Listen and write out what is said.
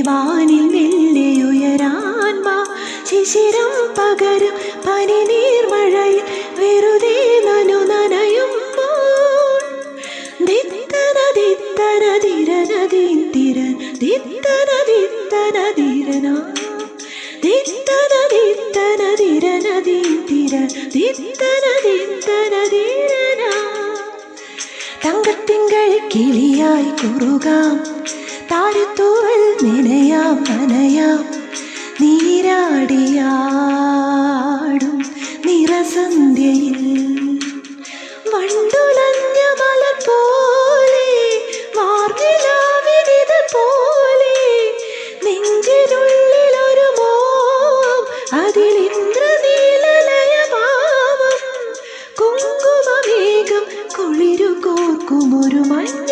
വാനിൽ മെല്ലെയുയരാൻ വാ. ശിശിരം പകരും പനിനീർമഴയിൽ വെറുതെ നനയുമ്പോൾ ദിത്തനദിത്തനദിരനദിത്തിരൻ ദിത്തനദിത്തനദിരനാ ദിത്തനദിത്തനദിരനദിത്തിരൻ ദിത്തനദിത്തനദിരനാ. തങ്കത്തിങ്കൾ കിളിയായി കുറുകാം, താരത്തൂവൽ നനയാം നനയാം. നീരാടിയാടും നിറസന്ധ്യയിൽ വണ്ടുലഞ്ഞ മലർ പോലെ വാർനിലാവിനിത പോലെ നെഞ്ചിനുള്ളിലൊരു മോഹം, അതിലിന്ദ്രനീലലയഭാവം. കുങ്കുമമേഘം കുളിരു കോർക്കുമൊരു മഞ്ഞ